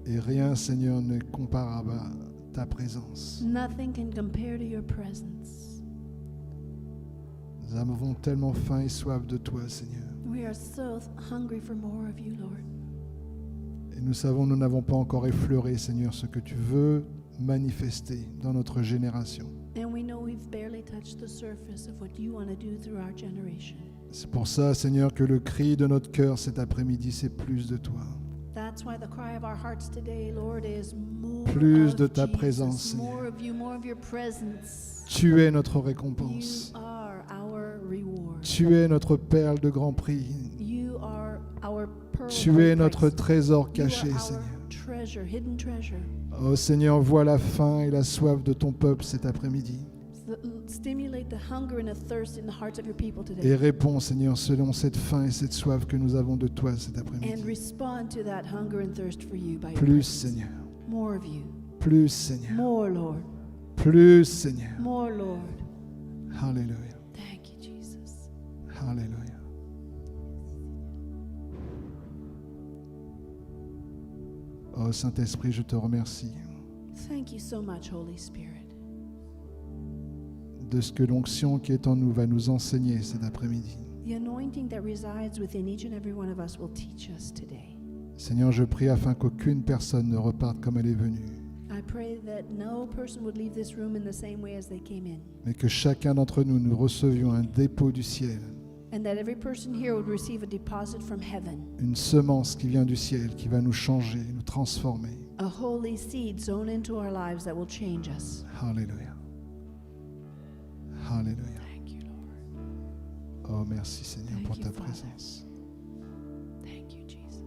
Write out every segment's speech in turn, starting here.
Et rien, Seigneur, n'est comparable à ta présence. Nothing can compare to your presence. Nous avons tellement faim et soif de toi, Seigneur. We are so hungry for more of you, Lord. Et nous savons, nous n'avons pas encore effleuré, Seigneur, ce que tu veux manifester dans notre génération. And we know we've barely touched the surface of what you want to do through our generation. C'est pour ça, Seigneur, que le cri de notre cœur cet après-midi, c'est plus de toi. That's why the cry of our hearts today, Lord, is more Plus of de ta Jesus, présence, Seigneur. more of you, more of your presence. Tu es notre You récompense. are our reward. Tu es notre perle de grand prix. You are our pearl Tu of es price. notre trésor You caché, are our Seigneur. treasure, hidden treasure. Oh Seigneur, vois la faim et la soif de ton peuple cet après-midi. Stimulate the hunger and the thirst in the hearts of your people Et today. réponds, Seigneur, selon cette faim et cette soif que nous avons de toi cet And après-midi. respond to that hunger and thirst for you by your Plus, presence. Seigneur. More of you. Plus, Seigneur. More, Lord. Plus, Seigneur. More, Lord. Alléluia. Thank you, Jesus. Alléluia. Oh Saint-Esprit, je te remercie Thank you so much, Holy Spirit, de ce que l'onction qui est en nous va nous enseigner cet après-midi. the anointing that resides within each and every one of us will teach us today. Seigneur, je prie afin qu'aucune personne ne reparte comme elle est venue, I pray that no person would leave this room in the same way as they came in, mais que chacun d'entre nous, nous recevions un dépôt du ciel, and that every person here would receive a deposit from heaven, une semence qui vient du ciel, qui va nous changer, nous transformer. a holy seed sown into our lives that will change us. Alléluia. Alléluia. Thank you, Lord. Oh, merci Seigneur Thank pour you, ta Father. présence. Thank you, Jesus.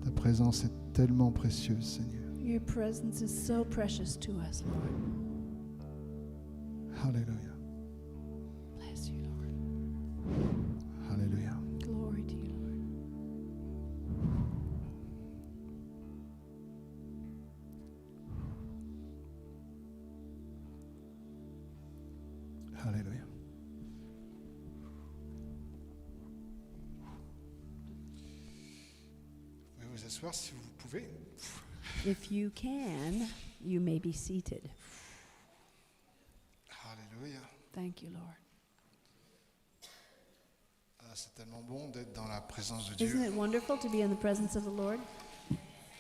Ta présence est tellement précieuse, Seigneur. Your presence is so precious to us, Lord. Alléluia. Bless you, Lord. Alléluia. Glory to you, Lord. Alléluia. Vous pouvez vous asseoir si vous pouvez. If you can, you may be seated. Alléluia. Thank you, Lord. Ah, c'est tellement bon d'être dans la présence de Isn't Dieu. it wonderful to be in the presence of the Lord?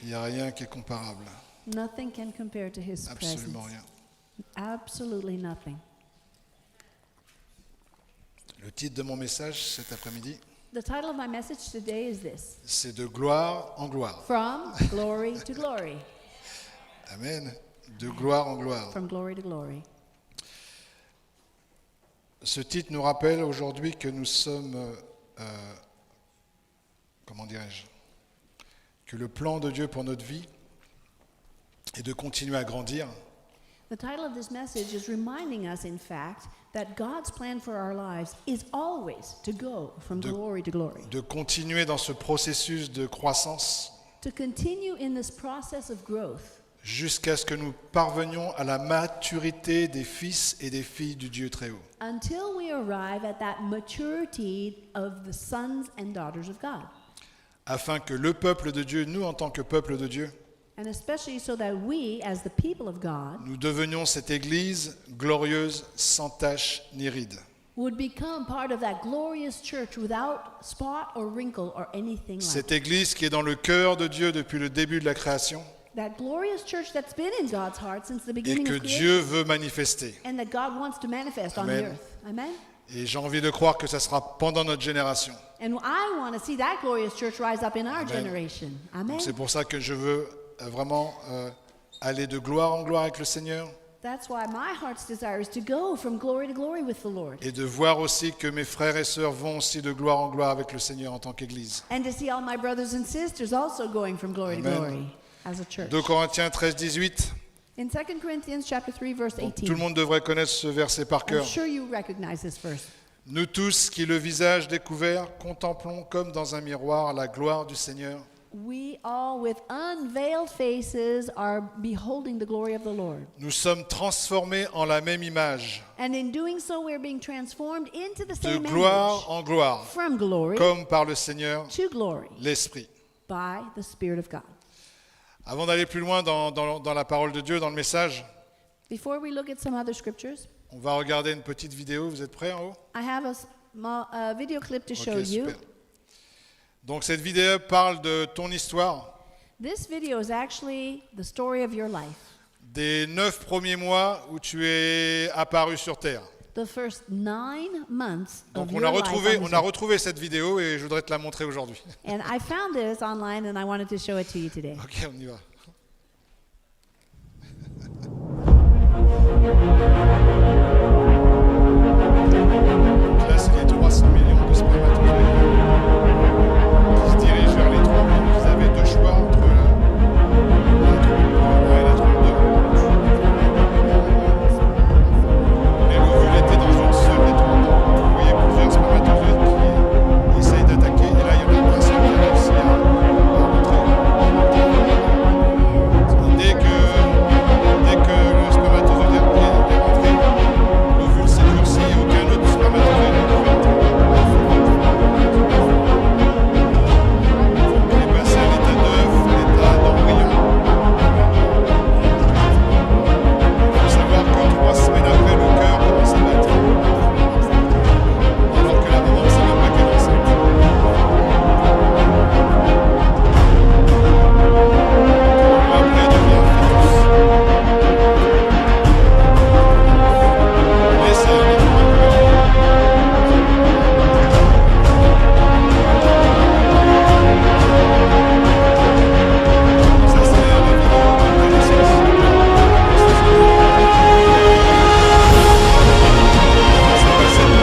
Il n'y a rien qui est comparable. Nothing can compare to His Absolument presence. rien. Absolutely nothing. Le titre de mon message cet après-midi, The title of my message today is this: c'est de gloire en gloire. From glory to glory. Amen. De gloire en gloire. From glory to glory. Ce titre nous rappelle aujourd'hui que nous sommes, comment dirais-je, que le plan de Dieu pour notre vie est de continuer à grandir, The title of this message is reminding us, in fact, that God's plan for our lives is always to go from De- glory to glory. de continuer dans ce processus de croissance To continue in this process of growth jusqu'à ce que nous parvenions à la maturité des fils et des filles du Dieu très haut. until we arrive at that maturity of the sons and daughters of God. Afin que le peuple de Dieu, nous en tant que peuple de Dieu, And especially so that we, as the people of God, nous devenions cette Église glorieuse, sans tache ni ride. would become part of that glorious church without spot or wrinkle or anything like Cette it. Église qui est dans le cœur de Dieu depuis le début de la création That glorious church that's been in God's heart since the et beginning que of creation, Dieu veut manifester. and that God wants to manifest on Amen. the earth. Amen? Et j'ai envie de croire que ça sera pendant notre génération. And I want to see that glorious church rise up in our Amen. generation. Amen? C'est pour ça que je veux vraiment aller de gloire en gloire avec le Seigneur That's why my heart's desire is to go from glory to glory with the Lord. et de voir aussi que mes frères et sœurs vont aussi de gloire en gloire avec le Seigneur en tant qu'Église. And to see all my brothers and sisters also going from glory to Amen. glory as a church. 2 Corinthiens 13, 18. In 2 Corinthians chapter 3 verse Donc, 18. tout le monde devrait connaître ce verset par I'm cœur. sure you recognize this verse. Nous tous qui le visage découvert contemplons comme dans un miroir la gloire du Seigneur. We all with unveiled faces are beholding the glory of the Lord. Nous sommes transformés en la même image, And in doing so we're being transformed into the de same gloire image. en gloire, From glory comme par le Seigneur to glory l'Esprit. by the Spirit of God. Avant d'aller plus loin dans la parole de Dieu, dans le message, Before we look at some other scriptures, on va regarder une petite vidéo. Vous êtes prêts en haut? I have a small video clip to Ok, show you. super. Donc cette vidéo parle de ton histoire, This video is actually the story of your life. des 9 premiers mois où tu es apparu sur Terre. The first 9 months Donc of on your a life retrouvé, on this on a earth. retrouvé cette vidéo et je voudrais te la montrer aujourd'hui. And I found this online and I wanted to show it to you today. Ok, on y va. Donc là, c'est les 300 millions de spermatozoïdes qui se dirigent vers les trompes. Vous avez deux choix entre la trompe 1 et la trompe 2. Mais l'ovule était dans une seule des trompes. Donc vous voyez plusieurs spermatozoïdes qui essayent d'attaquer. Et là, il y en a un seul qui a réussi à rentrer. Dès que le spermatozoïde est rentré, l'ovule s'est durci et aucun autre spermatozoïde ne pouvait entrer. Il est passé à l'état d'œuf, l'état d'embryon. Il faut savoir que 3 semaines après, le cœur commence à battre. Alors que la maman ne savait pas qu'elle est enceinte. Après, il devient un fœtus. Mais c'est un être humain. Ça, c'est la vidéo de naissance. Ça passait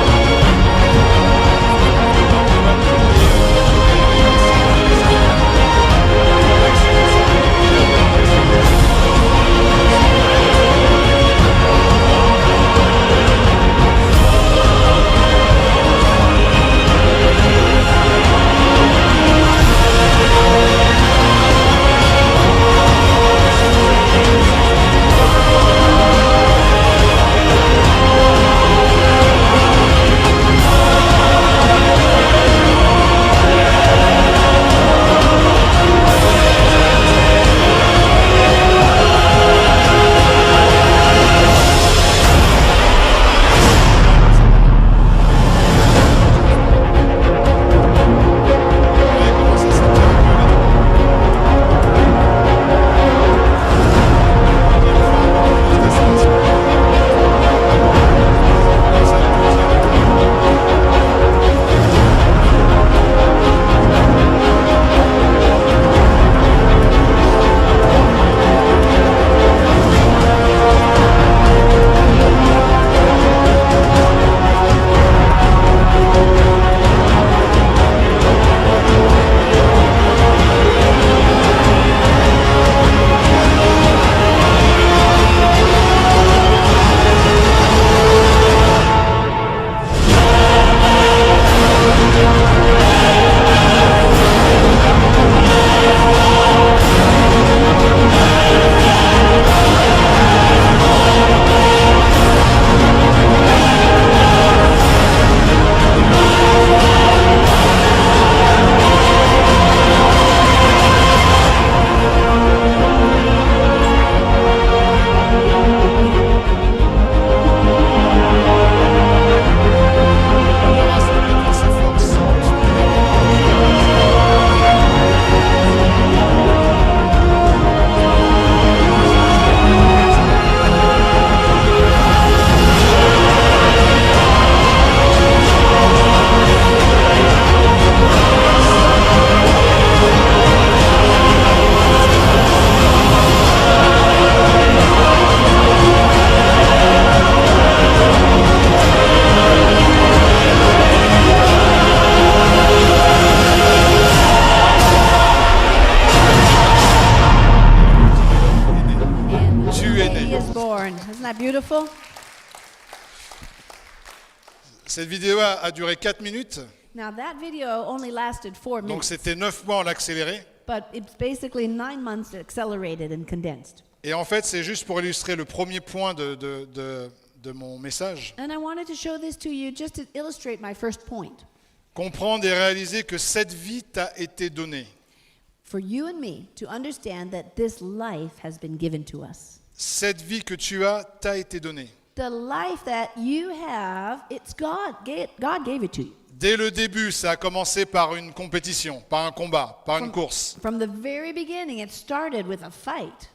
beautiful? Cette vidéo a duré 4 minutes, Now that video only lasted 4 donc minutes, c'était 9 mois en accéléré. but it's basically 9 months accelerated and condensed. Et en fait, c'est juste pour illustrer le premier point de mon message. And I wanted to show this to you just to illustrate my first point. Comprendre et réaliser que cette vie t'a été donnée. for you and me to understand that this life has been given to us. Cette vie que tu as t'a été donnée. The life that you have, it's God. God gave it to you. Dès le début, ça a commencé par une compétition, par un combat, par une course. From the very beginning, it started with a fight.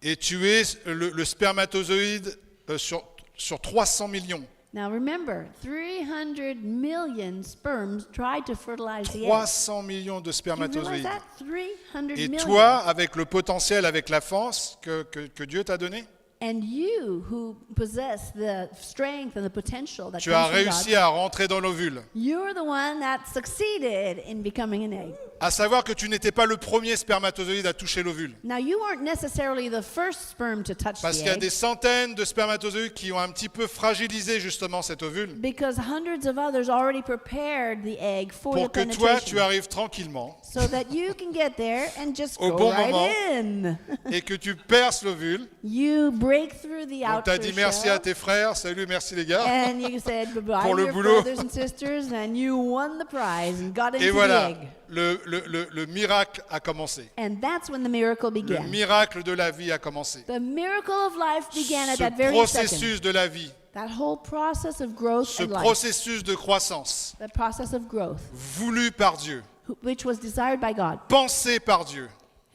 Et tu es le spermatozoïde sur 300 millions. Now remember, 300 million sperms tried to fertilize the egg. 300 millions de Do you realize spermatozoïdes. that? 300 Et million. toi, avec le potentiel, avec la force que Dieu t'a donnée, And you who possess the strength and the potential that tu as comes from réussi God, à rentrer dans l'ovule. you're the one that succeeded in becoming an egg. À savoir que tu n'étais pas le premier spermatozoïde à toucher l'ovule. Now you weren't necessarily the first sperm to touch Parce the qu'il y a egg, des centaines de spermatozoïdes qui ont un petit peu fragilisé justement cet ovule because hundreds of others already prepared the egg for the pour que toi, tu penetration, arrives tranquillement so that you can get there and just Au go bon right moment. in. et que tu perces l'ovule. You break through the Donc tu as outer dit merci shell, à tes frères, salut, merci les gars. and you said goodbye Pour to le your boulot. brothers and sisters, and you won the prize and got into Et the voilà, egg. le miracle a commencé. And that's when the miracle Le began. miracle de la vie a commencé. The miracle of life began at Ce that very second. processus de la vie, That whole process of growth ce and life, processus de croissance, the process of growth, voulu par Dieu, which was desired by God, pensé par Dieu.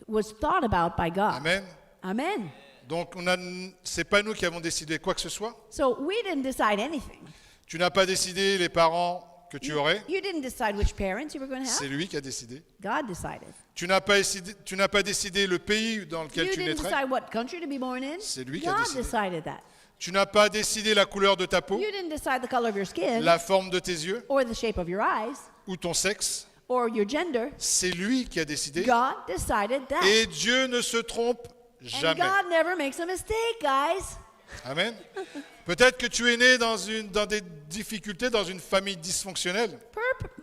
was thought about by God. Amen. Amen. Donc c'est pas nous qui avons décidé quoi que ce soit. So we didn't decide anything. Tu n'as pas décidé les parents que tu aurais. You didn't decide which parents you were going to C'est have. lui qui a décidé. God decided. Tu n'as pas décidé le pays dans lequel You tu didn't naîtrais. decide what country to be born in. C'est lui qui a God décidé. decided that. Tu n'as pas décidé la couleur de ta peau, You didn't decide the color of your skin, la forme de tes yeux or the shape of your eyes, ou ton sexe. or your gender. C'est lui qui a décidé. God decided that. Et Dieu ne se trompe And jamais. God never makes a mistake, guys. Amen. Peut-être que tu es né dans des difficultés, dans une famille dysfonctionnelle,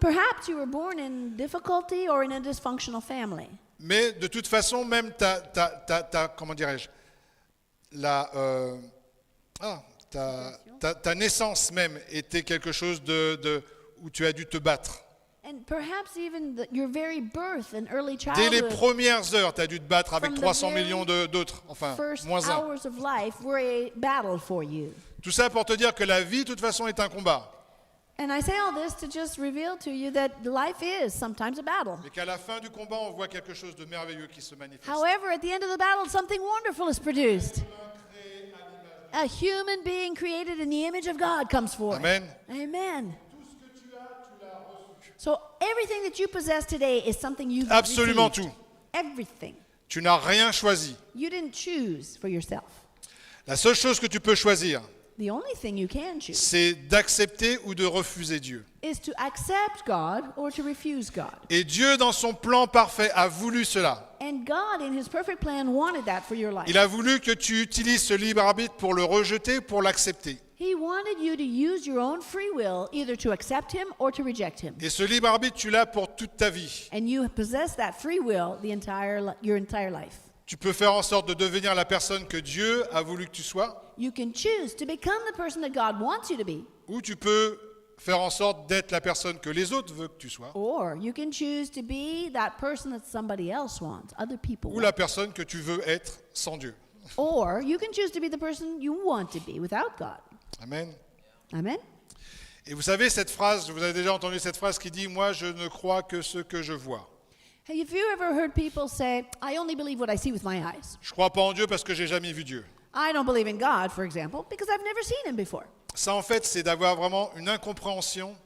Perhaps you were born in difficulty or in a dysfunctional family. mais de toute façon, même comment dirais-je, ta naissance même était quelque chose où tu as dû te battre. And perhaps even your very birth and early Dès les childhood, premières heures, tu as dû te battre avec From the 300 very millions d'autres, enfin, first moins un. hours of life were a battle for you. Tout ça pour te dire que la vie, de toute façon, est un combat. And I say all this to just reveal to you that life is sometimes a battle. Et qu'à la fin du combat, on voit quelque chose de merveilleux qui se manifeste. However, at the end of the battle, something wonderful is produced. A human being created in the image of God comes forth. Amen. Amen. So everything that you possess today is something you've Absolument received. tout. Everything. Tu n'as rien choisi. You didn't choose for yourself. La seule chose que tu peux choisir, The only thing you can choose c'est d'accepter ou de refuser Dieu. is to accept God or to refuse God. Et Dieu, dans son plan parfait, a voulu cela. And God, in His perfect plan, wanted that for your life. Il a voulu que tu utilises ce libre arbitre pour le rejeter, pour l'accepter. He wanted you to use your own free will either to accept Him or to reject Him. Et ce libre arbitre, tu l'as pour toute ta vie. And you possess that free will your entire life. Tu peux faire en sorte de devenir la personne que Dieu a voulu que tu sois, You can choose to become the person that God wants you to be, ou tu peux faire en sorte d'être la personne que les autres veulent que tu sois, or you can choose to be that person that somebody else wants, other people ou want. la personne que tu veux être sans Dieu. Or you can choose to be the person you want to be without God. Amen. Amen? Et vous savez cette phrase, vous avez déjà entendu cette phrase qui dit « Moi, je ne crois que ce que je vois. Have you ever heard people say, I only believe what I see with my eyes? Je ne crois pas en Dieu parce que j'ai jamais vu Dieu. I don't believe in God, for example, because I've never seen Him before. » Ça, en fait, c'est d'avoir vraiment une incompréhension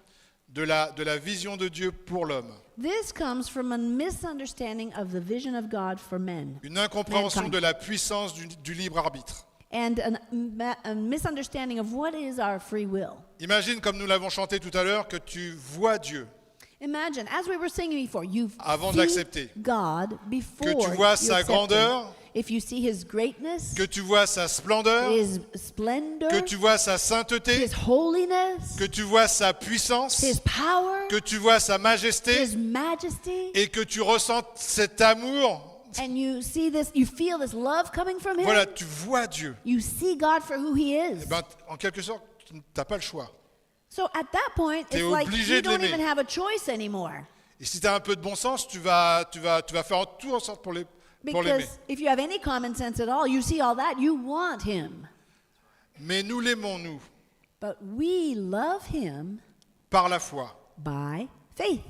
de la vision de Dieu pour l'homme. This comes from a misunderstanding of the vision of God for men, Une incompréhension Mankind. de la puissance du libre arbitre. and a misunderstanding of what is our free will. Imagine, comme nous l'avons chanté tout à l'heure, que tu vois Dieu. Imagine, as we were singing before, you Avant de see l'accepter. God before Que tu vois you sa accept Him. grandeur. If you see His greatness, Que tu vois sa splendeur, His splendor, que tu vois sa sainteté, His holiness, que tu vois sa puissance, His power, que tu vois sa majesté His majesty, et que tu ressens cet amour. and you see this, you feel this love coming from Him. Voilà, tu vois Dieu. You see God for who He is. Eh ben, en quelque sorte, tu n'as pas le choix. So at that point, T'es it's like obligé you de don't l'aimer. even have a choice anymore. Et si tu as un peu de bon sens, tu vas faire tout en sorte pour l'aimer. Because if you have any common sense at all, you see all that, you want him. Mais nous l'aimons, nous, But we love him par la foi, by faith,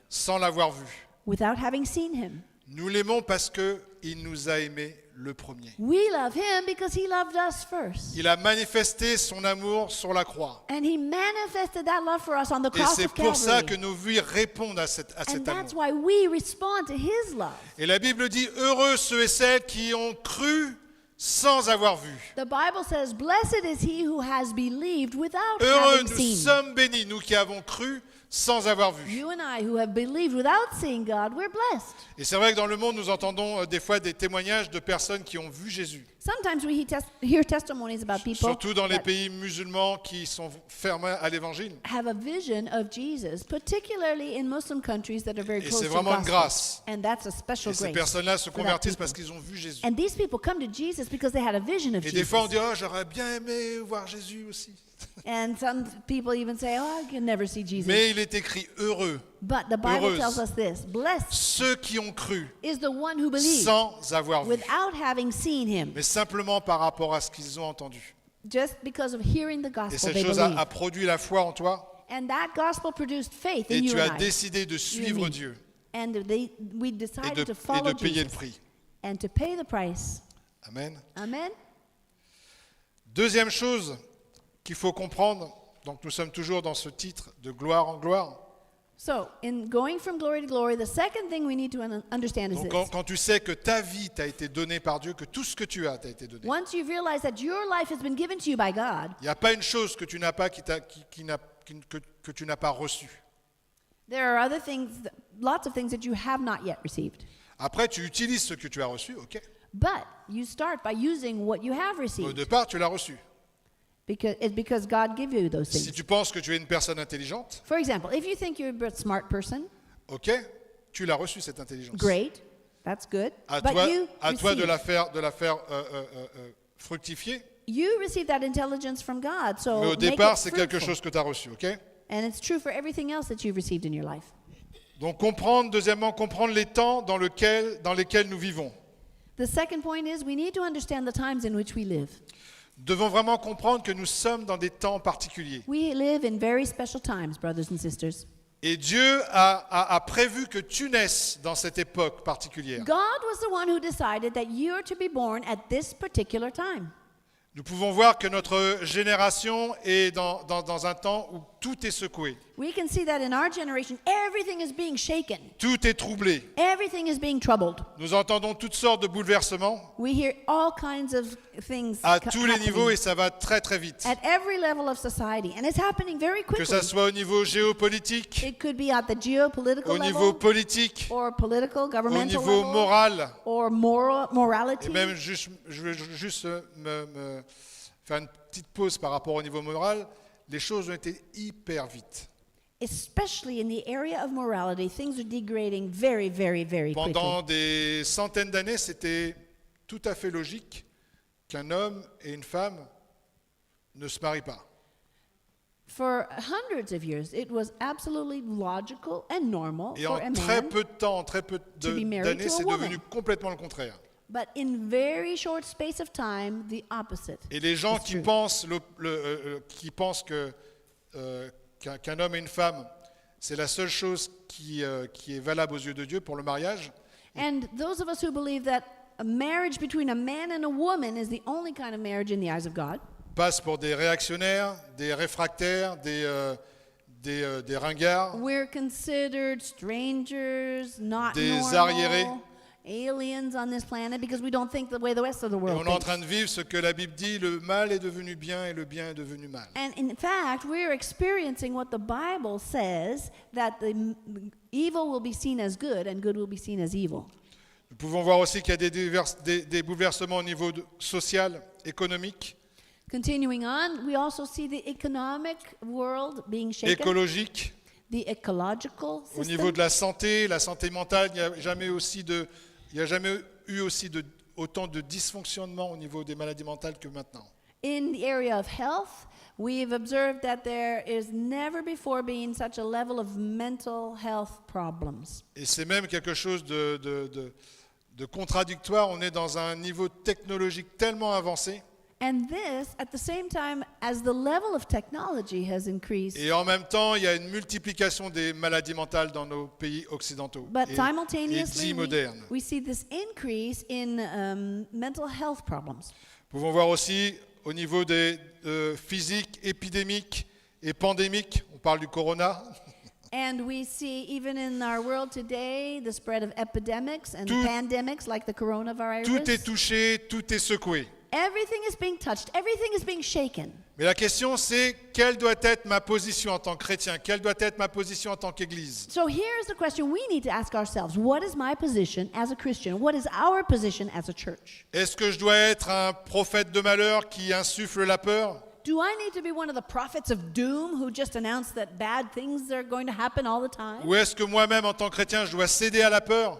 sans l'avoir vu. without having seen him. Nous l'aimons parce qu'il nous a aimés le premier. We love him because he loved us first. Il a manifesté son amour sur la croix. And he manifested that love for us on the Et cross c'est of pour ça Calvary. que nos vies répondent à cet And that's amour. why we respond to his love. Et la Bible dit, heureux ceux et celles qui ont cru sans avoir vu. The Bible says, blessed is he who has believed without Heureux, having nous seen. sommes bénis, nous qui avons cru sans avoir vu. You and I who have believed without seeing God, we're blessed. Et c'est vrai que dans le monde, nous entendons des fois des témoignages de personnes qui ont vu Jésus. Sometimes we hear testimonies about people Surtout dans les that pays musulmans qui sont fermés à l'évangile. have a vision of Jesus, particularly in Muslim countries that are very Et close c'est to the vraiment une gospel. grâce. And that's a special Et ces grace. personnes-là se for that convertissent people. parce qu'ils ont vu Jésus. And these people come to Jesus because they had a vision of Et des fois, on Jesus. dit, oh, j'aurais bien aimé voir Jésus aussi. And some people even say, oh, I can never see Jesus. Mais il est écrit heureux, But the Bible heureuse. tells us this, blessed ceux qui ont cru is the one who believes sans avoir vu, without having seen him, mais simplement par rapport à ce qu'ils ont entendu. just because of hearing the Et gospel cette they chose believe. a produit la foi en toi, And that gospel produced faith in et you tu as and I. décidé de suivre me. Dieu And we et decided to de follow payer le Jesus prix. and to pay the price. Amen. Amen. Deuxième chose qu'il faut comprendre, donc nous sommes toujours dans ce titre de gloire en gloire. So, in going from glory to glory, the second thing we need to understand is Donc this. quand tu sais que ta vie t'a été donnée par Dieu, que tout ce que tu as t'a été donné, Once you've realized that your life has been given to you by God, il n'y a pas une chose que tu n'as pas que tu n'as pas reçue. there are other things, lots of things that you have not yet received. Après, tu utilises ce que tu as reçu, ok. But you start by using what you have Au received départ, tu l'as reçu. because God gave you those Si things. tu penses que tu es une personne intelligente, For example, if you think you're a smart person, ok, tu l'as reçu cette intelligence. great, that's good. À But toi, you à toi de receive- la faire fructifier. you receive that intelligence from God. So Mais au make départ, it c'est quelque fruitful. chose que tu as reçu, ok. And it's true for everything else that you've received in your life. Donc deuxièmement, comprendre les temps dans lesquels nous vivons. The second point is we need to understand the times in which we live. Nous devons vraiment comprendre que nous sommes dans des temps particuliers. We live in very special times, brothers and sisters. Et Dieu a prévu que tu naisses dans cette époque particulière. God was the one who decided that you are to be born at this particular time. Nous pouvons voir que notre génération est dans un temps où tout est secoué, We can see that in our generation, everything is being shaken. tout est troublé. Everything is being troubled. Nous entendons toutes sortes de bouleversements We hear all kinds of things à tous les happening niveaux et ça va très très vite. at every level of society, and it's happening very Que quickly. ça soit au niveau géopolitique, It could be at the geopolitical au niveau level, politique, or political, au governmental niveau level, moral, or et morality. même je veux juste me faire une petite pause par rapport au niveau moral. Les choses ont été hyper vite. Especially in the area of morality, things are degrading very, very, very quickly. Pendant des centaines d'années, c'était tout à fait logique qu'un homme et une femme ne se marient pas. For hundreds of years, it was absolutely logical and normal Et for en a très man, peu de temps, très peu to be married d'années, to a c'est woman. devenu complètement le contraire. but in very short space of time, the opposite. Et les gens It's qui true. pensent, qu'un homme et une femme, c'est la seule chose qui est valable aux yeux de Dieu pour le mariage, And those of us who believe that a marriage between a man and a woman is the only kind of marriage in the eyes of God, passent pour des réactionnaires, des réfractaires, des ringards, we're considered strangers, not Des normal, arriérés. aliens on this planet because we don't think the way the rest of the et world on est en thinks. train de vivre ce que la Bible dit, le mal est devenu bien et le bien est devenu mal. And in fact, we're experiencing what the Bible says, that the evil will be seen as good and good will be seen as evil. Nous pouvons voir aussi qu'il y a des bouleversements au niveau social, économique, Continuing on, we also see the economic world being shaken, écologique, the ecological au system. niveau de la santé mentale. Il n'y a jamais eu autant de dysfonctionnement au niveau des maladies mentales que maintenant. In the area of health, we've observed that there is never before been such a level of mental health problems. Et c'est même quelque chose de contradictoire. On est dans un niveau technologique tellement avancé. And this, at the same time as the level of technology has increased, Et en même temps, il y a une multiplication des maladies mentales dans nos pays occidentaux but et simultaneously dits modernes. we see this increase in mental health problems. Nous pouvons voir aussi au niveau des physiques, épidémiques et pandémiques, on parle du corona, And we see even in our world today the spread of epidemics and Tout- pandemics like the coronavirus. tout est touché, tout est secoué. Everything is being touched, everything is being shaken. Mais la question c'est, quelle doit être ma position en tant que chrétien? Quelle doit être ma position en tant qu'Église? So here's the question we need to ask ourselves. What is my position as a Christian? What is our position as a church? Est-ce que je dois être un prophète de malheur qui insuffle la peur? Do I need to be one of the prophets of doom who just announce that bad things are going to happen all the time? Ou est-ce que moi-même en tant que chrétien, je dois céder à la peur?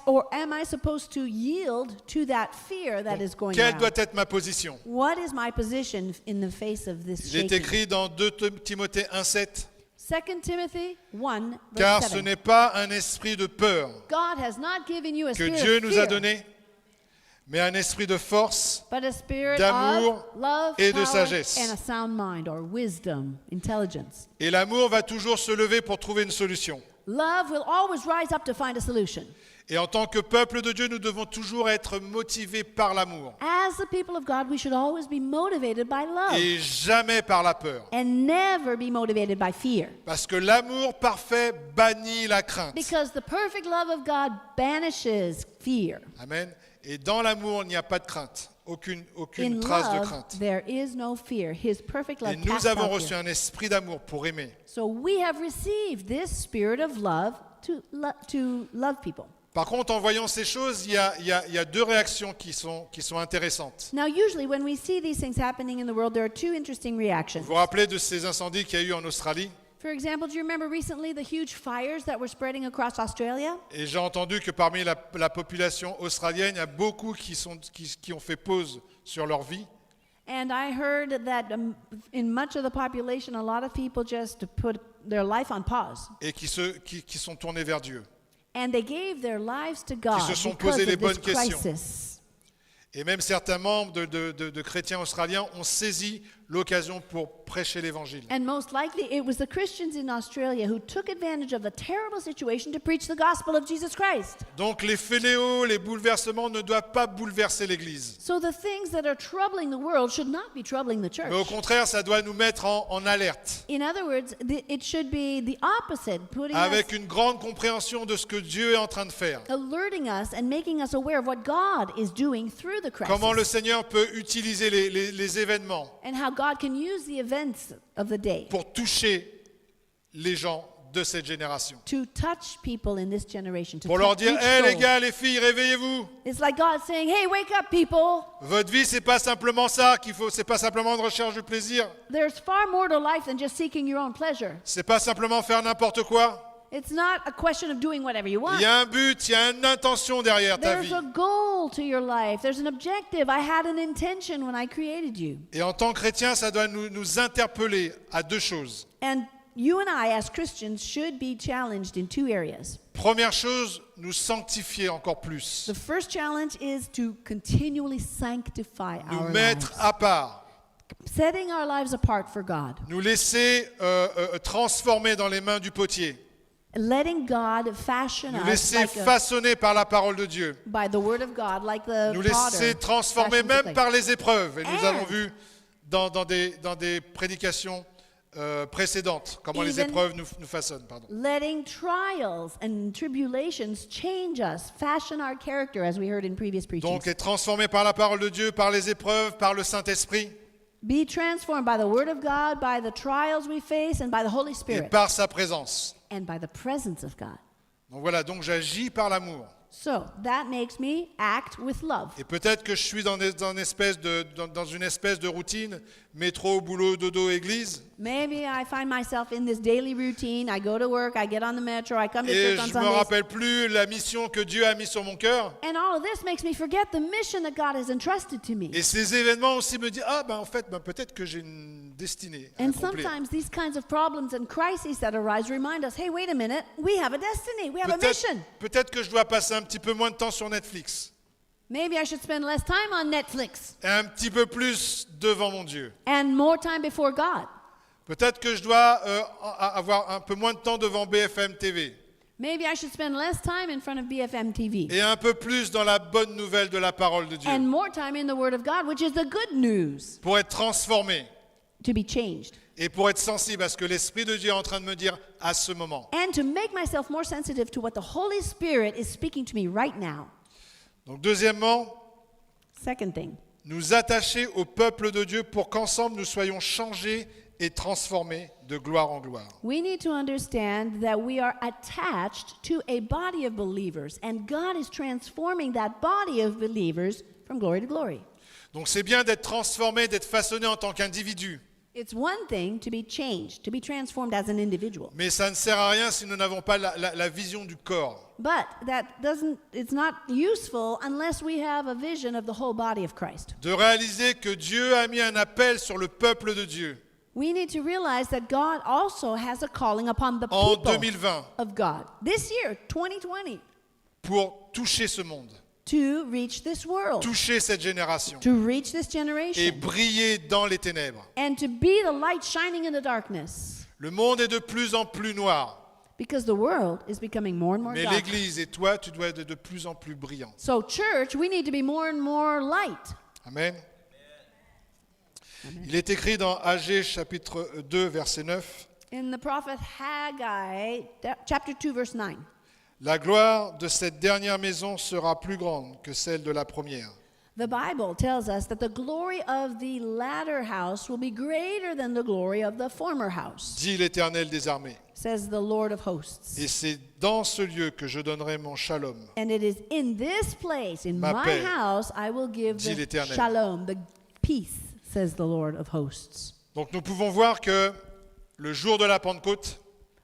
Or am I supposed to yield to that fear that is going Quelle doit around? être ma position? What is my position in the face of this Il est shaking? écrit dans 2 Timothée 1,7. 2 Timothy 1, Car verse ce 7. n'est pas un esprit de peur God has not given you a que spirit Dieu of nous a fear, donné, mais un esprit de force, but a spirit d'amour of love, et de power, sagesse. and a sound mind, or wisdom, intelligence. et l'amour va toujours se lever pour trouver une solution. Love will always rise up to find a solution. Et en tant que peuple de Dieu, nous devons toujours être motivés par l'amour As the people of God, we should always be motivated by love et jamais par la peur. and never be motivated by fear. Parce que l'amour parfait bannit la crainte. Because the perfect love of God banishes fear. Amen. Et dans l'amour, il n'y a pas de crainte, aucune In trace de love, crainte. there is no fear. His perfect love Et nous casts avons out reçu fear. un esprit d'amour pour aimer. So we have received this spirit of love to love people. Par contre, en voyant ces choses, il y a 2 réactions qui sont intéressantes. Now, usually when we see these things happening in the world, there are two interesting reactions. Vous vous rappelez de ces incendies qu'il y a eu en Australie? For example, do you remember recently the huge fires that were spreading across Australia? Et j'ai entendu que parmi la population australienne, il y a beaucoup qui ont fait pause sur leur vie And I heard that in much of the population, a lot of people just put their life on pause. et qui sont tournés vers Dieu. And they gave their lives to God se sont because posé les of this bonnes questions. crisis. Et même certains membres de chrétiens australiens ont saisi l'occasion pour prêcher l'évangile. And most likely, it was the Christians in Australia who took advantage of the terrible situation to preach the gospel of Jesus Christ. Donc les fléaux, les bouleversements ne doivent pas bouleverser l'Église. So the things that are troubling the world should not be troubling the church. Mais au contraire, ça doit nous mettre en alerte, In other words, it should be the opposite, putting avec us, une grande compréhension de ce que Dieu est en train de faire. alerting us and making us aware of what God is doing through the crisis. Comment le Seigneur peut utiliser les événements And how God can use the events of the day pour toucher les gens de cette génération. to touch people in this generation. To Pour leur dire, reach hé les souls. gars, les filles, réveillez-vous. It's like God saying, hey, wake up, people. Votre vie, c'est pas simplement ça qu'il faut, c'est pas simplement une recherche du plaisir. There's far more to life than just seeking your own pleasure. C'est pas simplement faire n'importe quoi. It's not a question of doing whatever you want. Il y a un but, il y a une intention derrière ta There's vie. a goal to your life. There's an objective. I had an intention when I created you. Et en tant que chrétien, ça doit nous interpeller à 2 choses. And you and I, as Christians, should be challenged in 2 areas. Première chose, nous sanctifier encore plus. The first challenge is to continually sanctify Nous our mettre lives. à part. Setting our lives apart for God. Nous laisser transformer dans les mains du potier. Letting God fashion Nous us laisser like façonner par la parole de Dieu. by the word of God, like the Nous potter laisser transformer fashions the même clay. par les épreuves. Et nous And- avons vu dans des prédications précédentes comment les Even- épreuves nous façonnent. Pardon. Letting trials and tribulations change us, fashion our character, as we heard in previous preachings. Donc être transformé par la parole de Dieu, par les épreuves, par le Saint-Esprit Be transformed by the word of God, by the trials we face, and by the Holy et Spirit, par sa présence. and by the presence of God. Donc voilà, donc j'agis par l'amour. So that makes me act with love. Et peut-être que je suis dans une espèce de routine, métro, boulot, dodo, église. Maybe I find myself in this daily routine. I go to work, I get on the metro, I come to Et church on je me Sundays. rappelle plus la mission que Dieu a mise sur mon cœur. And all of this makes me forget the mission that God has entrusted to me. Et ces événements aussi me disent, en fait, peut-être que j'ai une destinée à And accomplir. sometimes these kinds of problems and crises that arise remind us, hey, wait a minute, we have a destiny, we have a mission. Peut-être que je dois passer un petit peu moins de temps sur Netflix. Maybe I should spend less time on Netflix Et un petit peu plus devant mon Dieu. and more time before God. Peut-être que je dois avoir un peu moins de temps devant BFM TV. Maybe I should spend less time in front of BFM TV Et un peu plus dans la bonne nouvelle de la parole de Dieu. and more time in the Word of God, which is the good news, Pour être transformé. to be changed. Et pour être sensible à ce que l'Esprit de Dieu est en train de me dire à ce moment. And to make myself more sensitive to what the Holy Spirit is speaking to me right now. Donc deuxièmement, Second thing, nous attacher au peuple de Dieu pour qu'ensemble nous soyons changés et transformés de gloire en gloire. we need to understand that we are attached to a body of believers, and God is transforming that body of believers from glory to glory. Donc c'est bien d'être transformé, d'être façonné en tant qu'individu. It's one thing to be changed, to be transformed as an individual. Mais ça ne sert à rien si nous n'avons pas la vision du corps. But it's not useful unless we have a vision of the whole body of Christ. De réaliser que Dieu a mis un appel sur le peuple de Dieu We need to realize that God also has a calling upon the en people 2020 of God this year, 2020, pour toucher ce monde, to reach this world, toucher cette génération to reach this et generation, briller dans les ténèbres. and to be the light shining in the darkness. Le monde est de plus en plus noir, Because the world is becoming more and more mais dark. l'Église et toi, tu dois être de plus en plus brillant. So church, we need to be more and more light. Amen. Il est écrit dans Agée chapitre 2 verset 9, In the prophet Haggai, chapter 2, verse 9. la gloire de cette dernière maison sera plus grande que celle de la première. The Bible tells us that the glory of the latter house will be greater than the glory of the former house, Dit l'Éternel des armées. says the Lord of hosts. Et c'est dans ce lieu que je donnerai mon shalom. And it is in this place, in Ma my paix, house, I will give dit the l'Éternel. shalom, the peace, says the Lord of hosts. Donc nous pouvons voir que le jour de la Pentecôte,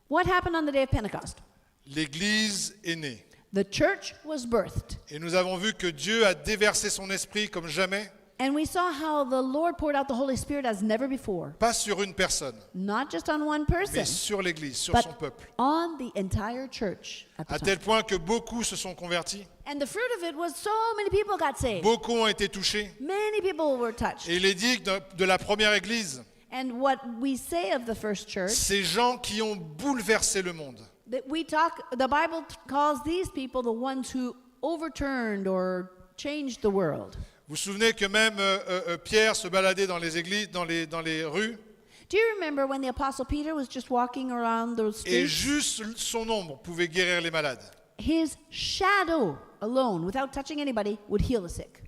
What happened on the day of Pentecost? l'Église est née. The church was birthed. Et nous avons vu que Dieu a déversé son esprit comme jamais, And we saw how the Lord poured out the Holy Spirit as never before. pas sur une personne, Not just on one mais person, sur l'Église, sur but son peuple. on the entire church at the À time. tel point que beaucoup se sont convertis, And the fruit of it was so many people got saved. beaucoup ont été touchés. Many people were touched. Et il est dit que de la première Église, And what we say of the first church, ces gens qui ont bouleversé le monde, that the Bible calls these people the ones who overturned or changed the world. vous vous souvenez que même Pierre se baladait dans les églises, dans les rues, Do you remember when the Apostle Peter was just walking around those et streets? juste son ombre pouvait guérir les malades. His shadow alone, without touching anybody, would heal the sick.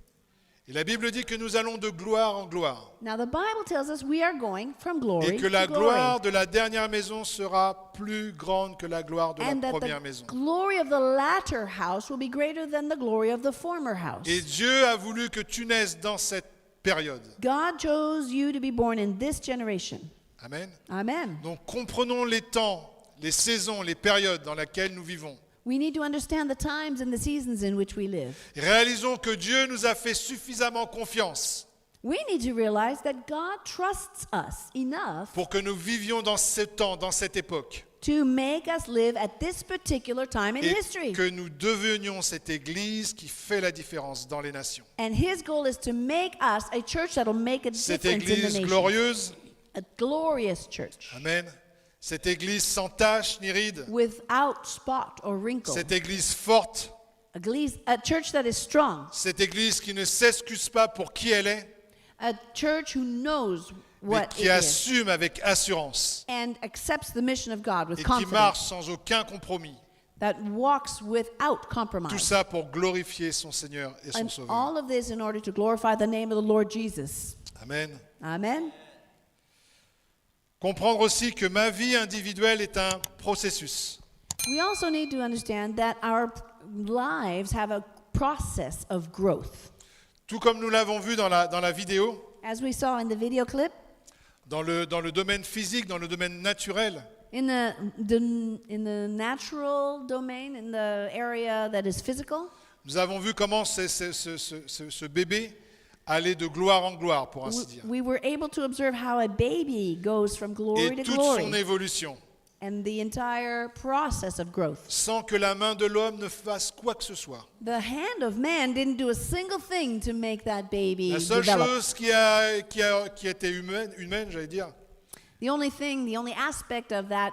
Et la Bible dit que nous allons de gloire en gloire. Now the Bible tells us we are going from glory Et que la to glory. gloire de la dernière maison sera plus grande que la gloire de la And that première the maison. glory of the latter house will be greater than the glory of the former house. Et Dieu a voulu que tu naisses dans cette période. God chose you to be born in this generation. Amen. Amen. Donc comprenons les temps, les saisons, les périodes dans lesquelles nous vivons. We need to understand the times and the seasons in which we live. Et réalisons que Dieu nous a fait suffisamment confiance We need to realize that God trusts us enough pour que nous vivions dans ce temps, dans cette époque. to make us live at this particular time in Et history. que nous devenions cette église qui fait la différence dans les nations. And his goal is to make us a church that will make a Cette difference in the église nation. glorieuse, A glorious church amen. Cette église sans tache ni ride, without spot or wrinkle. cette église forte, A church that is strong. cette église qui ne s'excuse pas pour qui elle est, A church who knows mais what qui it is assume avec assurance and accepts the mission of God with et qui confidence. marche sans aucun compromis. That walks without Tout compromise. ça pour glorifier son Seigneur et son And Sauveur. all of this in order to glorify the name of the Lord Jesus. Amen. Amen. Comprendre aussi que ma vie individuelle est un processus. We also need to understand that our lives have a process of growth. Tout comme nous l'avons vu dans la vidéo, As we saw in the video clip, dans le domaine physique, dans le domaine naturel, in the natural domain, in the area that is physical, nous avons vu comment ce bébé allait de gloire en gloire, pour ainsi dire. we were able to observe how a baby goes from glory Et to toute glory son évolution, and the entire process of growth. sans que la main de l'homme ne fasse quoi que ce soit. The hand of man didn't do a single thing to make that baby La seule develop. chose qui était humaine, j'allais dire, The only aspect of that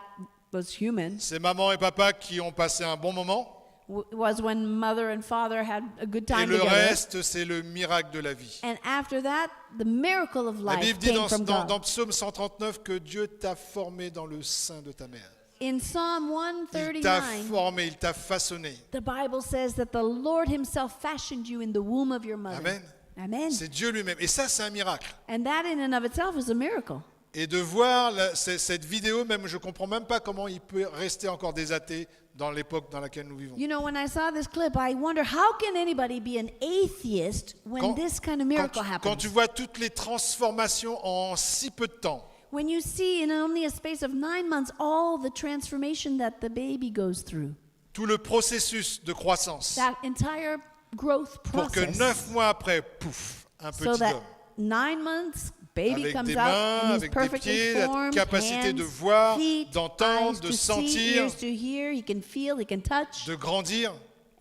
was human, c'est maman et papa qui ont passé un bon moment. was when mother and father had a good Et time le together. reste, c'est le miracle de la vie. And after that, the miracle of La life Bible dit came from God. dans Psaume 139 que Dieu t'a formé dans le sein de ta mère. In Psalm Il t'a 139, formé, il t'a façonné. the Bible says that the Lord himself fashioned you in the womb of your mother. Amen. Amen. C'est Dieu lui-même. Et ça, c'est un miracle. And that in and of itself is a miracle. Et de voir cette vidéo, même je ne comprends même pas comment il peut rester encore des athées dans l'époque dans laquelle nous vivons. You know, when I saw this clip, I wonder how can anybody be an atheist when this kind of miracle Quand happens? tu vois toutes les transformations en si peu de temps, When you see in only a space of 9 months all the transformation that the baby goes through, tout le processus de croissance, that entire growth pour que process, 9 mois après, pouf, un so petit that homme. 9 months, baby Avec comes des out mains, and he's avec des perfectly pieds, la formed, capacité de hands, voir, feet, d'entendre, eyes de to see, sentir, ears to hear, he can feel, he can touch, de grandir.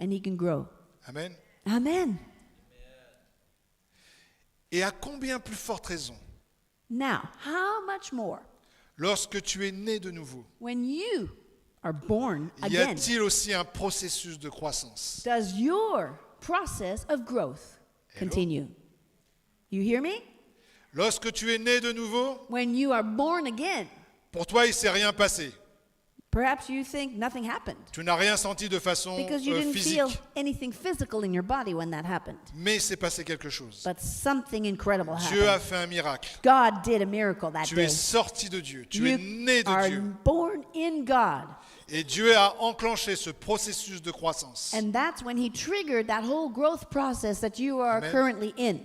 and he can grow. Amen. Amen. Et à combien plus forte raison, Now, how much more lorsque tu es né de nouveau, when you are born y again, a-t-il aussi un processus de croissance? does your process of growth continue? You hear me? Lorsque tu es né de nouveau, When you are born again, pour toi, il ne s'est rien passé. perhaps you think nothing happened Tu n'as rien senti de façon because you didn't physique. feel anything physical in your body when that happened. Mais il s'est passé quelque chose. But something incredible Dieu a happened. fait un miracle. God did a miracle that Tu day. es sorti de Dieu. Tu es né You de are Dieu. born in God. Et Dieu a enclenché ce processus de croissance And that's when he triggered that whole growth process that you are Amen. currently in.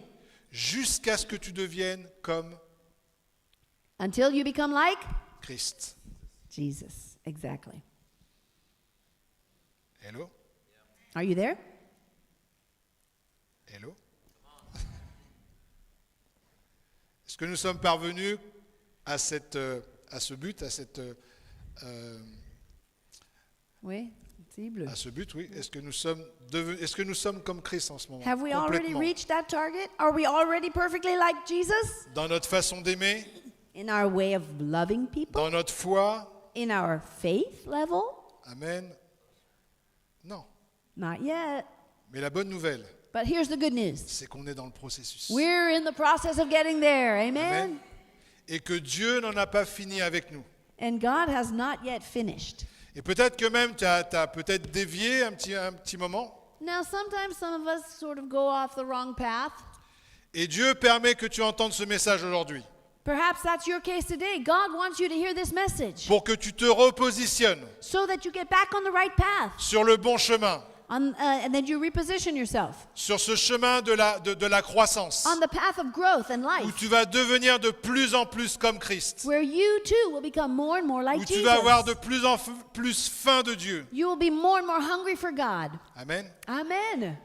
jusqu'à ce que tu deviennes comme Until you become like Christ. Jesus. Exactly. Hello? Are you there? Hello? Est-ce que nous sommes parvenus à ce but, Oui, cible. à ce but, oui. Est-ce que nous sommes comme Christ en ce moment? Have we already Complètement. reached that target? Are we already perfectly like Jesus? Dans notre façon d'aimer, In our way of loving people? dans notre foi, In our faith level? amen. Non. Not yet. Mais la bonne nouvelle, But here's the good news. c'est qu'on est dans le processus. We're in the process of getting there. Amen? Amen. Et que Dieu n'en a pas fini avec nous. And God has not yet finished. Et peut-être que même tu as peut-être dévié un petit moment. Now, sometimes some of us sort of go off the wrong path. Et Dieu permet que tu entendes ce message aujourd'hui. Perhaps that's your case today. God wants you to hear this message Pour que tu te repositionnes so that you get back on the right path sur le bon chemin. and then you reposition yourself Sur ce chemin de la croissance. on the path of growth and Où life, tu vas devenir de plus en plus comme Christ. where you too will become more and more Où like tu Jesus. vas avoir de plus en plus faim de Dieu. You will be more and more hungry for God. Amen. Amen.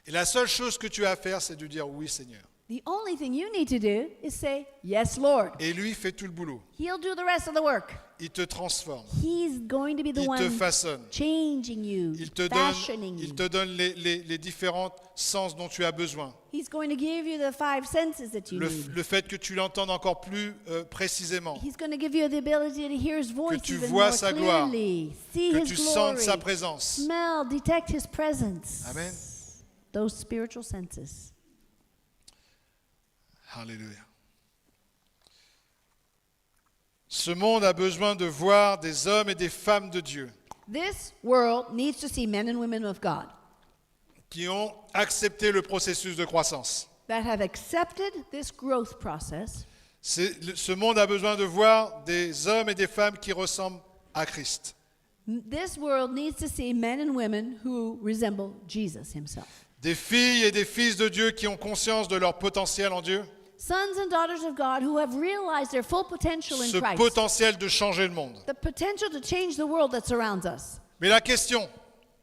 Et la seule chose que tu as à faire, c'est de dire oui, Seigneur. The only thing you need to do is say, Yes, Lord. Et lui fait tout le boulot. He'll do the rest of the work. Il te transforme. He's going to be the Il te one façonne. changing you, Il te fashioning you. donne les différents sens dont tu as besoin. He's going to give you the 5 senses that you need. Le fait que tu l'entendes encore plus précisément. He's going to give you the ability to hear his voice tu even vois more sa gloire. clearly, see Que his tu glory, sentes sa présence. smell, detect his presence. Amen. Those spiritual senses. Alléluia. Ce monde a besoin de voir des hommes et des femmes de Dieu This world needs to see men and women of God qui ont accepté le processus de croissance. that have accepted this growth process. Ce monde a besoin de voir des hommes et des femmes qui ressemblent à Christ. This world needs to see men and women who resemble Jesus himself. Des filles et des fils de Dieu qui ont conscience de leur potentiel en Dieu, Sons and daughters of God who have realized their full potential in ce Christ. potentiel de changer le monde. The potential to change the world that surrounds us. Mais la question,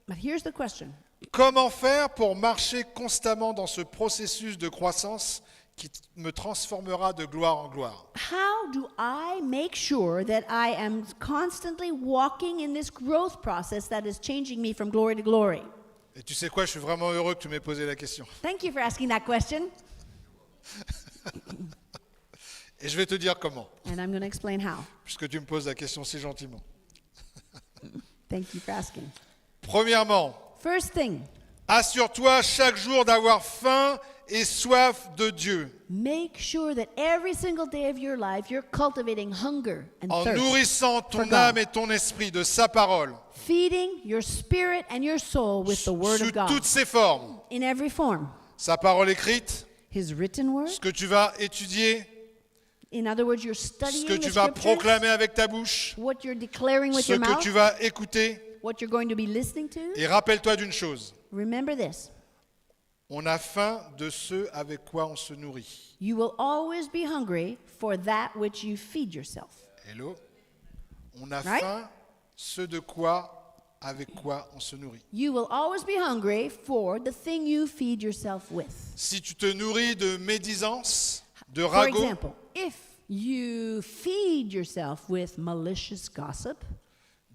But here's the question. comment faire pour marcher constamment dans ce processus de croissance qui me transformera de gloire en gloire? How do I make sure that I am constantly walking in this growth process that is changing me from glory to glory? Et tu sais quoi, je suis vraiment heureux que tu m'aies posé la question. Thank you for asking that question, Et je vais te dire comment, and I'm going to explain how. puisque tu me poses la question si gentiment. Thank you for asking. Premièrement, First thing, assure-toi chaque jour d'avoir faim et soif de Dieu, make sure that every single day of your life you're cultivating hunger and en thirst, nourrissant for ton God. âme et ton esprit de sa parole, feeding your spirit and your soul with the Word sous of God toutes ses formes. in every form. Sa parole écrite, His written Word, ce que tu vas étudier, in other words, you're ce studying que the tu vas scriptures, proclamer avec ta bouche, what you're declaring with ce your que mouth, tu vas écouter. what you're going to be listening to. Et rappelle-toi d'une chose, Remember this. on a faim de ce avec quoi on se nourrit. You will always be hungry for that which you feed yourself. Hello? On a Right? faim ce de quoi, avec quoi on se nourrit. You will always be hungry for the thing you feed yourself with. Si tu te nourris de médisance, de For ragots, example, if you feed yourself with malicious gossip,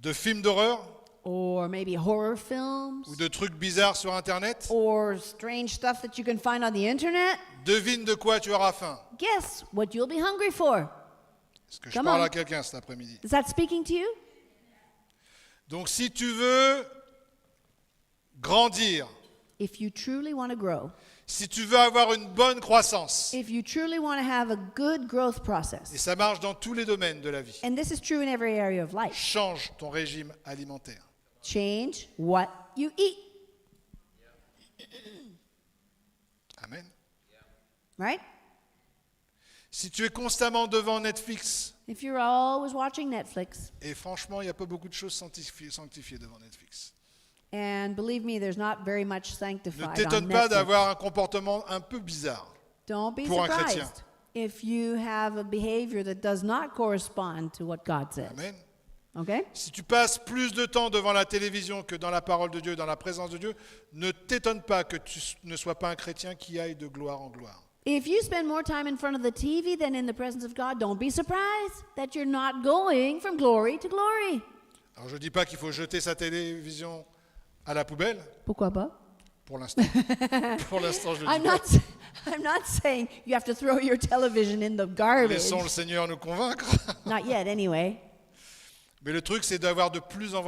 de films d'horreur or maybe horror films, ou de trucs bizarres sur Internet, or strange stuff that you can find on the internet, devine de quoi tu auras faim. guess what you'll be hungry for? Est-ce que je Come parle on. à quelqu'un cet après-midi? Is that speaking to you? Donc si tu veux grandir, If you truly want to grow, si tu veux avoir une bonne croissance, if you truly want to have a good growth et process, ça marche dans tous les domaines de la vie, and this is true in every area of life, change ton régime alimentaire. change what you eat, Amen. right? Si tu es constamment devant Netflix, If you're always watching Netflix, et franchement, il n'y a pas beaucoup de choses sanctifiées devant Netflix. and believe me, there's not very much Ne sanctified on t'étonne pas Netflix. d'avoir un comportement un peu bizarre. Don't be pour un chrétien. surprised if you have a behavior that does not correspond to what God says. Amen. Okay? Si tu passes plus de temps devant la télévision que dans la parole de Dieu, dans la présence de Dieu, ne t'étonne pas que tu ne sois pas un chrétien qui aille de gloire en gloire. If you spend more time in front of the TV than in the presence of God, don't be surprised that you're not going from glory to glory. Alors je ne dis pas qu'il faut jeter sa télévision à la poubelle, Pourquoi pas? pour l'instant. Pour l'instant, je le dis I'm pas. not, I'm not saying you have to throw your television in the garbage. Laissons le Seigneur nous convaincre. Not yet, anyway. Mais le truc, c'est d'avoir de plus en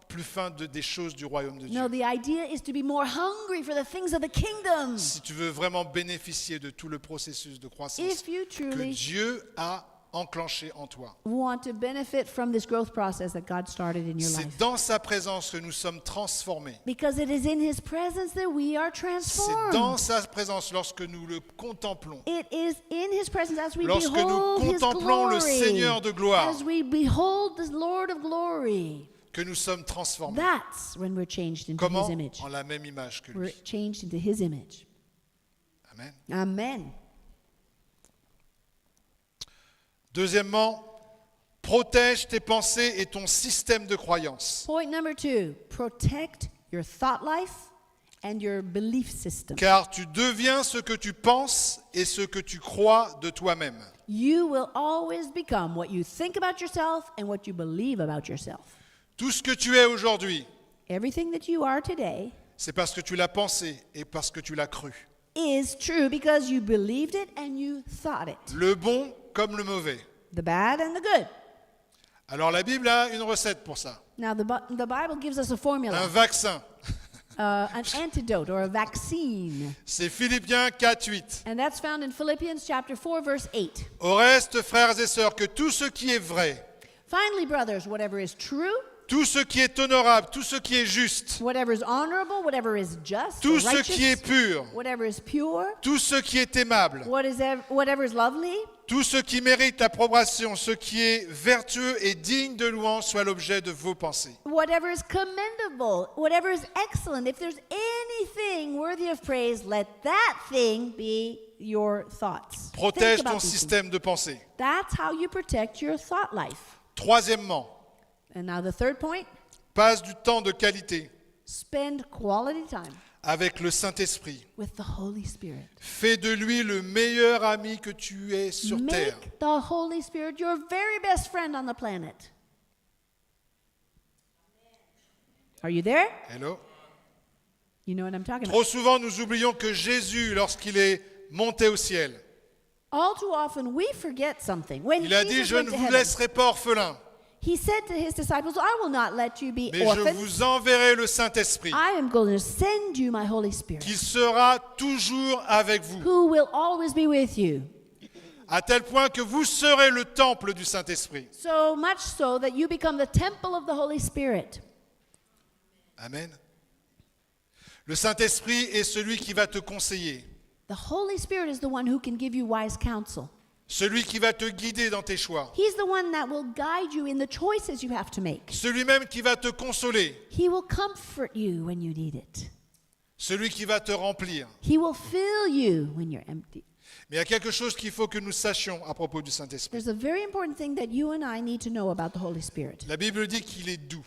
plus faim des choses du royaume de Dieu. No, the idea is to be more hungry for the things of the kingdom. Si tu veux vraiment bénéficier de tout le processus de croissance If you que truly Dieu a enclenché en toi, want to benefit from this growth process that God started in your c'est life. dans sa présence que nous sommes transformés. Because it is in His presence that we are C'est transformed. dans sa présence lorsque nous le contemplons, It is in His presence as we lorsque nous behold His contemplons le glory, Seigneur de gloire, as we behold the Lord of glory. que nous sommes transformés. That's when we're changed into Comment? His image. En la même image que We're lui. changed into His image. Amen. Amen. Deuxièmement, protège tes pensées et ton système de croyance. Point number 2, protect your thought life and your belief system. Car tu deviens ce que tu penses et ce que tu crois de toi-même. You will always become what you think about yourself and what you believe about yourself. Tout ce que tu es aujourd'hui, Everything that you are today c'est parce que tu l'as pensé et parce que tu l'as cru. is true because you believed it and you thought it. Le bon comme le mauvais. The bad and the good. Alors la Bible a une recette pour ça. Now, the Bible gives us a Un formula, vaccin. an antidote or a vaccine. C'est Philippiens 4:8. And that's found in Philippians chapter 4, verse 8. Au reste, frères et sœurs, que tout ce qui est vrai, Finally, brothers, whatever is true, tout ce qui est honorable, tout ce qui est juste, whatever is honorable, whatever is just, tout or ce qui est righteous, pur, whatever is pure, tout ce qui est aimable, whatever is lovely, tout ce qui mérite l'approbation, ce qui est vertueux et digne de louange soit l'objet de vos pensées. whatever is commendable, whatever is excellent, if there's anything worthy of praise, let that thing be your thoughts. Protège Think about ton these things. système de pensée. That's how you protect your thought life. Troisièmement, And now the third point, passe du temps de qualité spend quality time avec le Saint-Esprit. with the Holy Spirit. Fais de lui le meilleur ami que tu aies sur terre. Make the Holy Spirit your very best friend on the planet. Are you there? Hello. You know what I'm talking about. Trop souvent, nous oublions que Jésus, lorsqu'il est monté au ciel, All too often we forget something. When il a dit, Jesus je went ne to vous heaven, laisserai pas orphelin, he said to his disciples, I will not let you be mais je orphans. vous enverrai le Saint-Esprit, I am going to send you my Holy Spirit, qui sera toujours avec vous, who will always be with you. à tel point que vous serez le temple du Saint-Esprit. So much so that you become the temple of the Holy Spirit. Amen. Le Saint-Esprit est celui qui va te conseiller, The Holy Spirit is the one who can give you wise counsel. celui qui va te guider dans tes choix, He's the one that will guide you in the choices you have to make. celui même qui va te consoler, He will comfort you when you need it. celui qui va te remplir. He will fill you when you're empty. Mais il y a quelque chose qu'il faut que nous sachions à propos du Saint-Esprit. There's a very important thing that you and I need to know about the Holy Spirit. La Bible dit qu'il est doux,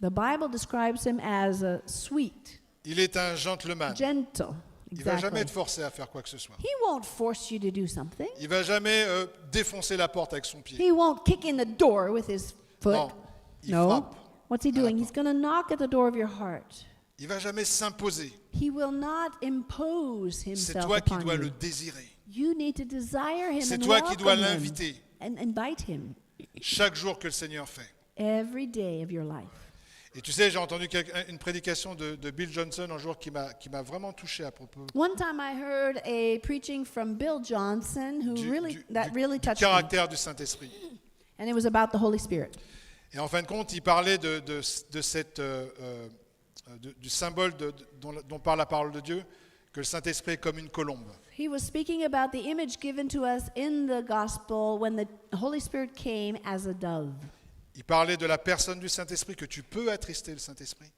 The Bible describes him as sweet, il est un gentleman. gentle. Il ne va jamais Exactly. te forcer à faire quoi que ce soit. He won't force you to do something. Il ne va jamais défoncer la porte avec son pied. He won't kick in the door with his foot. Non, il No. frappe. What's he doing? He's going to knock at the door of your heart. Il ne va jamais s'imposer. He will not impose C'est himself toi qui upon dois you. le désirer. You need to desire him C'est and toi qui dois welcome him l'inviter. and invite him Chaque jour que le Seigneur fait. every day of your life. Et tu sais, j'ai entendu une prédication de Bill Johnson un jour qui m'a vraiment touché à propos One time I heard a preaching from Bill Johnson who du, really du- that du- really du touched me, caractère du Saint-Esprit. and it was about the Holy Spirit. Et en fin de compte, il parlait de cette, du symbole dont parle la parole de Dieu, que le Saint-Esprit est comme une colombe. He was speaking about the image given to us in the gospel when the Holy Spirit came as a dove. Il parlait de la personne du Saint-Esprit, que tu peux attrister le Saint-Esprit.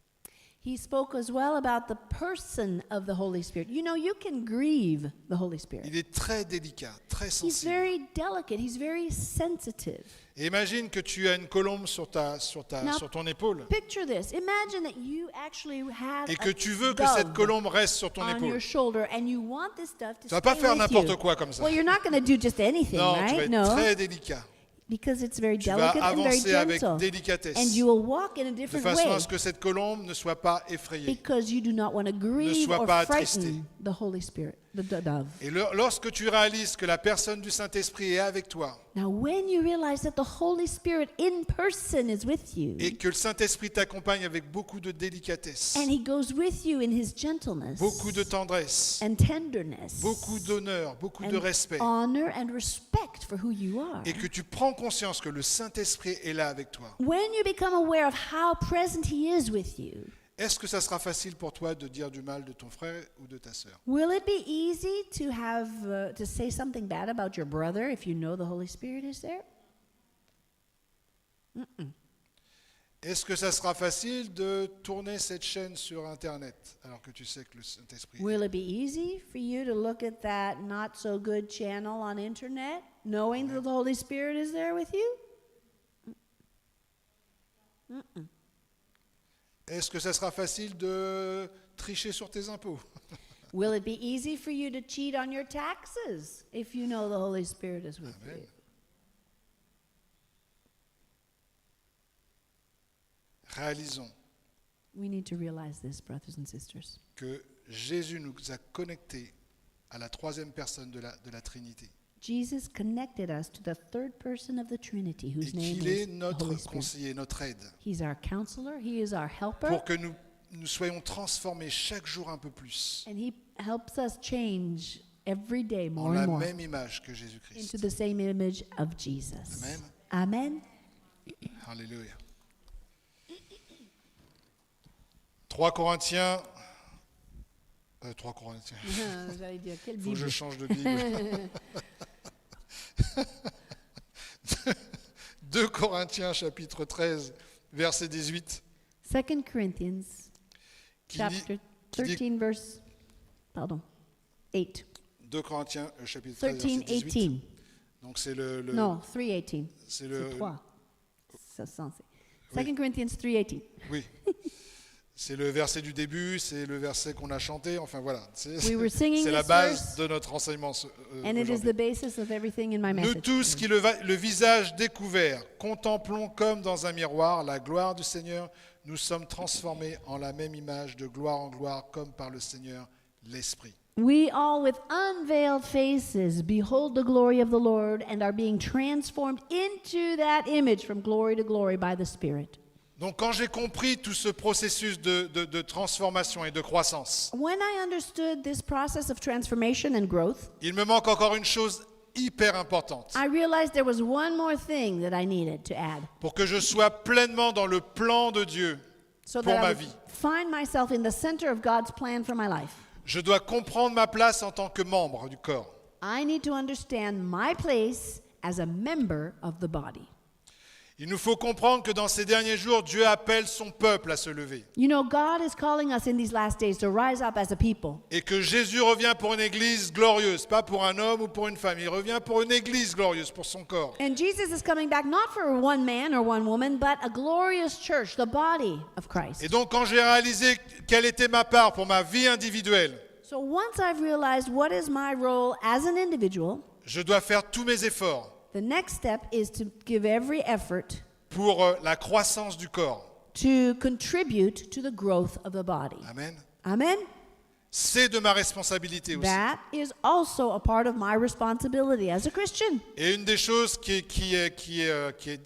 He spoke as well about the person of the Holy Spirit. You know, you can grieve the Holy Spirit. Il est très délicat, très He's sensible. very delicate. He's very sensitive. Et imagine que tu as une colombe sur ton épaule Picture this. Imagine that you actually have et que a tu veux que dove cette colombe reste sur ton on épaule. your shoulder and you want this dove to Tu vas pas stay faire with n'importe you. quoi comme ça. Well, you're not going to do just anything, Non, tu vas right? être No, très délicat. because it's very Tu vas delicate and very avancer avec gentle. délicatesse, And you will walk in a de different façon way à ce que cette colombe ne soit pas effrayée. because you do not want to grieve sois or pas attristé. frighten the Holy Spirit, the dove. Et lorsque tu réalises que la personne du Saint-Esprit est avec toi Now, when you realize that the Holy Spirit in person is with you, et que le Saint-Esprit t'accompagne avec beaucoup de délicatesse, and He goes with you in His gentleness beaucoup de tendresse, and tenderness, beaucoup d'honneur, beaucoup de and respect, honor and respect for who you are, et que tu prends conscience que le Saint-Esprit est là avec toi, when you become aware of how present He is with you, est-ce que ça sera facile pour toi de dire du mal de ton frère ou de ta sœur? will it be easy to have to say something bad about your brother if you know the Holy Spirit is there? Est-ce que ça sera facile de tourner cette chaîne sur Internet alors que tu sais que le Saint-Esprit est Will it be easy for you to look at that not so good channel on internet, knowing that the Holy Spirit is there with you? Est-ce que ça sera facile de tricher sur tes impôts? Will it be easy for you to cheat on your taxes if you know the Holy Spirit is with Amen. you? Réalisons We need to realize this, brothers and sisters. que Jésus nous a connectés à la troisième personne de la Trinité Jesus connected us to the third person of the Trinity, et whose name qu'il is est the notre Holy Spirit. conseiller, notre aide, He's our counselor. He is our helper. pour que nous soyons transformés chaque jour un peu plus And He helps us change every day en more la and more même image que Jésus-Christ. into the same image of Jesus. Amen. Amen. Alléluia. 3 Corinthiens. J'allais dire, quelle Il faut que je Bible. change de Bible. 2 Corinthiens chapitre 13, verset 18. 2 Corinthians Qui chapter qui dit- 13 verse, 8. 2 Corinthiens chapitre 13, 13, verset 18. 18. Donc c'est le No, 3:18. c'est C'est le 3. C'est censé. Oui. 2 Corinthians 3:18. oui. C'est le verset du début, c'est le verset qu'on a chanté, enfin voilà. We were singing C'est la this base verse, de notre enseignement and it is aujourd'hui. the basis of everything in my Nous message. tous qui le visage découvert, contemplons comme dans un miroir la gloire du Seigneur, nous sommes transformés en la même image de gloire en gloire comme par le Seigneur l'Esprit. We all with unveiled faces behold the glory of the Lord and are being transformed into that image from glory to glory by the Spirit. Donc quand j'ai compris tout ce processus de transformation et de croissance, When I understood this process of transformation and growth, il me manque encore une chose hyper importante I realized there was one more thing that I needed to add pour que je sois pleinement dans le plan de Dieu so pour that I ma would vie. find myself in the center of God's plan for my life. Je dois comprendre ma place en tant que membre du corps. I need to understand my place as a member of the body. Il nous faut comprendre que dans ces derniers jours, Dieu appelle son peuple à se lever. You know, God is calling us in these last days to rise up as a people. Et que Jésus revient pour une église glorieuse, pas pour un homme ou pour une femme. Il revient pour une église glorieuse, pour son corps. And Jesus is coming back not for one man or one woman, but a glorious church, the body of Christ. Et donc quand j'ai réalisé quelle était ma part pour ma vie individuelle, So once I've realized what is my role as an individual, je dois faire tous mes efforts the next step is to give every effort pour la croissance du corps. to contribute to the growth of the body. Amen. Amen? C'est de ma responsabilité aussi. That is also a part of my responsibility as a Christian. Et une des choses qui est,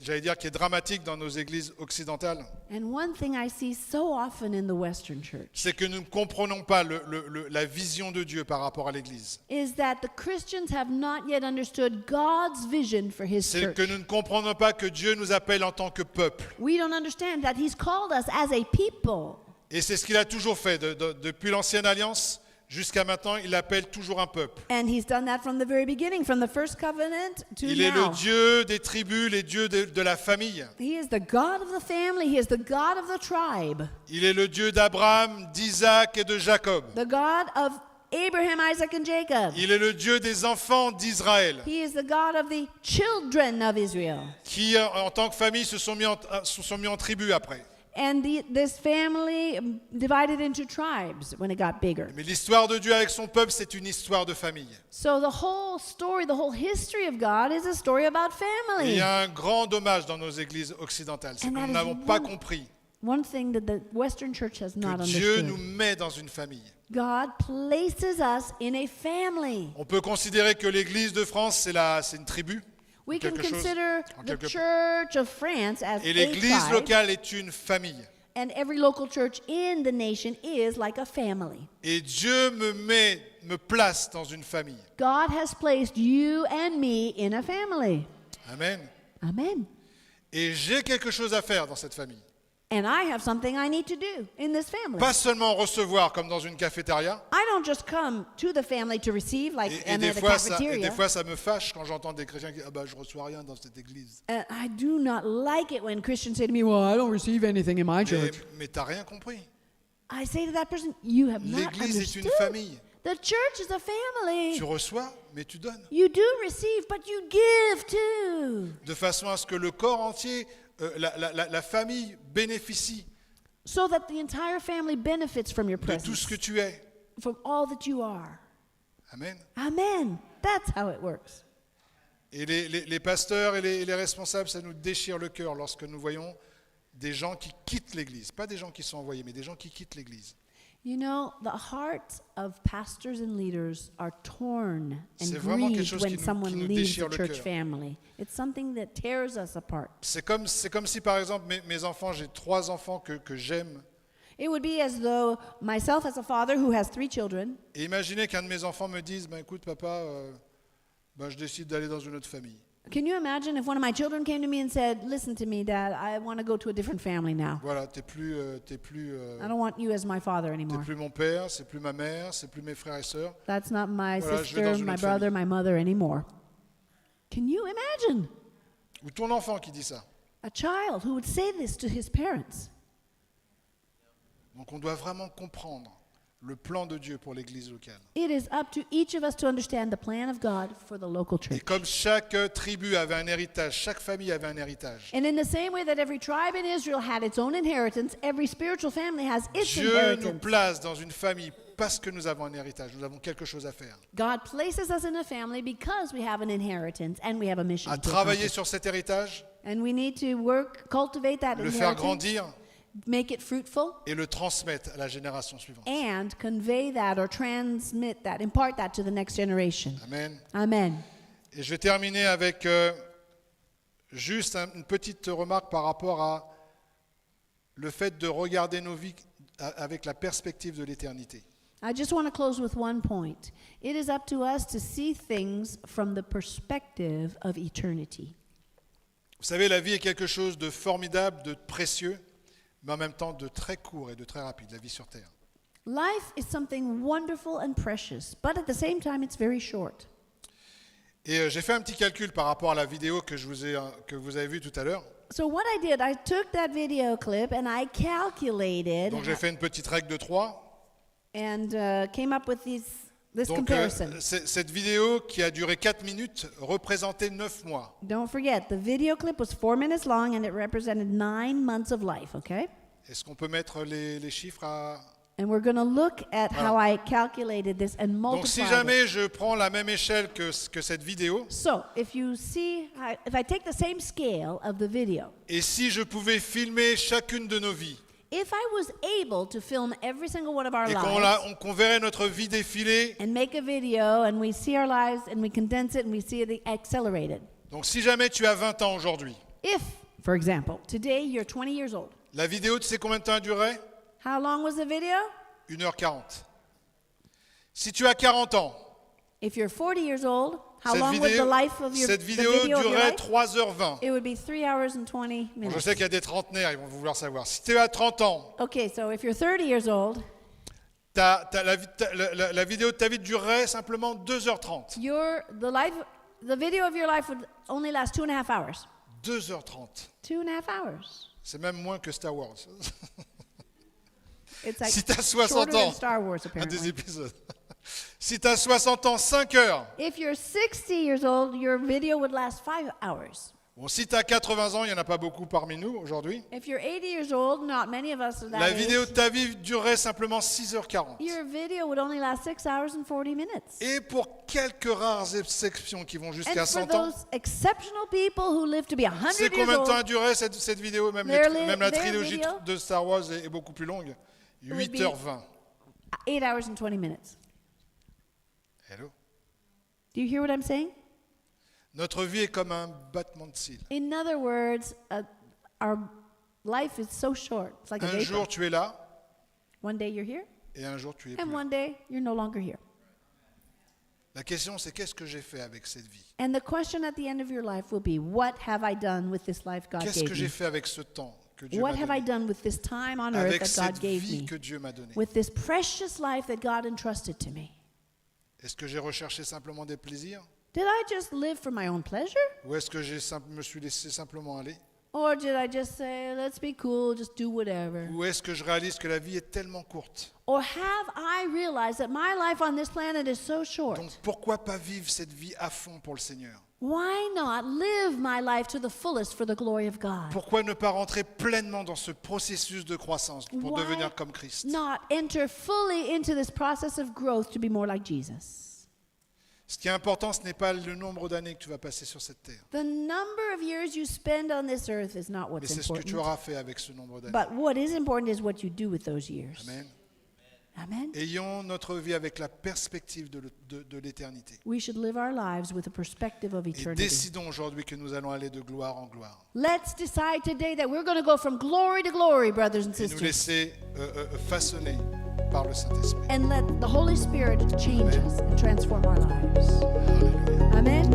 j'allais dire, qui est dramatique dans nos églises occidentales, And one thing I see so often in the Western church c'est que nous ne comprenons pas la vision de Dieu par rapport à l'église. is that the Christians have not yet understood God's vision for His C'est church. que nous ne comprenons pas que Dieu nous appelle en tant que peuple. We don't understand that He's called us as a people. Et c'est ce qu'il a toujours fait. Depuis l'Ancienne Alliance jusqu'à maintenant, il appelle toujours un peuple. And He's done that from the very beginning, from the first covenant to Il est le now. Dieu des tribus, les dieux de la famille. He is the God of the family. He is the God of the tribe. Il est le Dieu d'Abraham, d'Isaac et de Jacob. The God of Abraham, Isaac, and Jacob. Il est le Dieu des enfants d'Israël, He is the God of the children of Israel. qui en tant que famille se sont mis en tribu après. And this family divided into tribes when it got bigger. Mais l'histoire de Dieu avec son peuple, c'est une histoire de famille. So the whole story, the whole history of God is a story about Et il family. y a un grand dommage dans nos églises occidentales, c'est que And that nous is n'avons pas one- compris One thing that the Western church has not que Dieu understood. nous met dans une famille. God places us in a family. On peut considérer que l'Église de France, c'est une tribu, We can quelque chose, consider en the quelque- Church of France as et a l'Église tribe, locale est une famille. and every local church in the nation is like a family. Et Dieu me place dans une famille. God has placed you and me in a family. Amen. Amen. Et j'ai quelque chose à faire dans cette famille. And I have something I need to do in this family. Pas seulement recevoir comme dans une cafétéria. I don't just come to the family to receive like Et I'm des at a fois, cafeteria. ça me fâche quand j'entends des chrétiens qui disent « Ah bah je reçois rien dans cette église And I do not like it when Christians say to me, well, I don't receive anything in my ». Mais t'as rien compris. I say to that person, you have not L'église est une understood. famille. The church is a family. Tu reçois, mais tu donnes. You do receive, but you give too. De façon à ce que le corps entier, la famille bénéficie So that the entire family benefits from your de tout ce presence, que tu es. from all that you are. Amen. Amen. That's how it works. Et les pasteurs et les responsables, ça nous déchire le cœur lorsque nous voyons des gens qui quittent l'église. Pas des gens qui sont envoyés, mais des gens qui quittent l'église. You know, the hearts of pastors and leaders are torn C'est and vraiment quelque grieved chose when qui nous someone leaves déchire the le church cœur. family. It's something that tears us apart. C'est comme si, par exemple, mes enfants, j'ai 3 enfants que j'aime. It would be as though myself, as a father who has 3 children, Et imaginez qu'un de mes enfants me dise, écoute papa, je décide d'aller dans une autre famille. Can you imagine if one of my children came to me and said, "Listen to me, Dad, I want to go to a different family now. Voilà, t'es plus I don't want you as my father t'es anymore. plus mon père, c'est plus ma mère, c'est plus mes frères et sœurs. That's not my Voilà, je vais dans sister, une my autre brother, my mother anymore." Can you imagine Ou ton enfant qui dit ça. a child who would say this to his parents? Donc on doit vraiment comprendre le plan de Dieu pour l'église locale. It is up to each of us to understand the plan of God for the local Et church. comme chaque tribu avait un héritage, chaque famille avait un héritage, And in the same way that every tribe in Israel had its own inheritance, every spiritual family has its Dieu nous inheritance. place dans une famille parce que nous avons un héritage, nous avons quelque chose à faire. God places us in a family because we have an inheritance and we have a mission À to travailler accomplish. sur cet héritage, And we need to cultivate that le faire inheritance, grandir make it fruitful, et le transmettre à la génération suivante. and convey that or transmit that, impart that to the next generation. Amen. Amen. Et je vais terminer avec juste une petite remarque par rapport à le fait de regarder nos vies avec la perspective de l'éternité. I just want to close with one point. It is up to us to see things from the perspective of eternity. Vous savez, la vie est quelque chose de formidable, de précieux, mais en même temps de très court et de très rapide, la vie sur Terre. Life is something wonderful and precious, but at the same time, it's very short. Et j'ai fait un petit calcul par rapport à la vidéo que vous avez vue tout à l'heure. So what I did, I took that video clip and I calculated Donc j'ai fait une petite règle de 3. and came up with this Donc comparison. cette vidéo qui a duré 4 minutes représentait 9 mois. Don't forget, the video clip was 4 minutes long and it represented 9 months of life, okay? Est-ce qu'on peut mettre les chiffres à... And we're going to look at how I calculated this and Donc si multiplied it. jamais je prends la même échelle que cette vidéo, So, if you see, if I take the same scale of the video, et si je pouvais filmer chacune de nos vies, if I was able to film every single one of our et lives qu'on verrait notre vie défiler, and make a video and we see our lives and we condense it and we see it accelerated. donc si jamais tu as 20 ans aujourd'hui, If, for example, today you're 20 years old, la vidéo, tu sais combien de temps elle durait? how long was the video? 1h40. Si tu as 40 ans, If you're 40 years old, how cette long would the vidéo, life of your cette the vidéo video of your durait life? 3h20. It would be 3 hours and 20 Bon, minutes. je sais qu'il y a des trentenaires, ils vont vouloir savoir. Si tu as 30 ans, Okay, so if you're 30 years old, la vidéo de ta vie durerait simplement 2h30. the video of your life would only last 2.5 hours. 2h30. 2.5 hours. C'est même moins que Star Wars. It's like Si t'as 60 shorter than ans, Star Wars, à des apparently. épisodes. Si tu as 60 ans, 5 heures. If you're 60 years old, your video would last 5 hours. Bon, si tu as 80 ans, il n'y en a pas beaucoup parmi nous aujourd'hui. If you're 80 years old, not many of us are that La age, vidéo de ta vie durerait simplement 6h40. your video would only last 6 hours and 40 minutes. Et pour quelques rares exceptions qui vont And jusqu'à for 100 ans, those exceptional people who live to be 100 c'est years combien de temps a old, duré cette vidéo? Même la their trilogie video de Star Wars est beaucoup plus longue. would be 8h20. 8 hours and 20 minutes. Hello? Do you hear what I'm saying? Notre vie est comme un battement de cils. In other words, our life is so short. It's like a Un vapor. jour tu es là One day you're here, et un jour tu es and plus là. one day you're no longer here. La question c'est qu'est-ce que j'ai fait avec cette vie? And the question at the end of your life will be, what have I done with this life God Qu'est-ce que gave j'ai me? fait avec ce temps que Dieu What m'a have I donné? done with this time on earth Avec that cette God gave vie me? que Dieu m'a donnée? With this precious life that God entrusted to me? Est-ce que j'ai recherché simplement des plaisirs? Did I just live for my own pleasure? Ou est-ce que me suis laissé simplement aller? Or did I just say, let's be cool, just do whatever? Ou est-ce que je réalise que la vie est tellement courte? Or have I realized that my life on this planet is so short? Donc pourquoi pas vivre cette vie à fond pour le Seigneur? Why not live my life to the fullest for the glory of God? Pourquoi ne pas rentrer pleinement dans ce processus de croissance pour Why devenir comme Christ? not enter fully into this process of growth to be more like Jesus? Ce qui est important, ce n'est pas le nombre d'années que tu vas passer sur cette terre, The number of years you spend on this earth is not mais what's c'est ce que tu important. auras fait avec ce nombre d'années. But what is important is what you do with those years. Amen. Amen. Ayons notre vie avec la perspective de l'éternité. We should live our lives with a perspective of Et eternity. décidons aujourd'hui que nous allons aller de gloire en gloire. Let's decide today that we're going to go from glory to glory, brothers and Et nous sisters. laisser façonner par le Saint-Esprit. And let the Holy Spirit change Amen. us and transform our lives. Alléluia. Amen.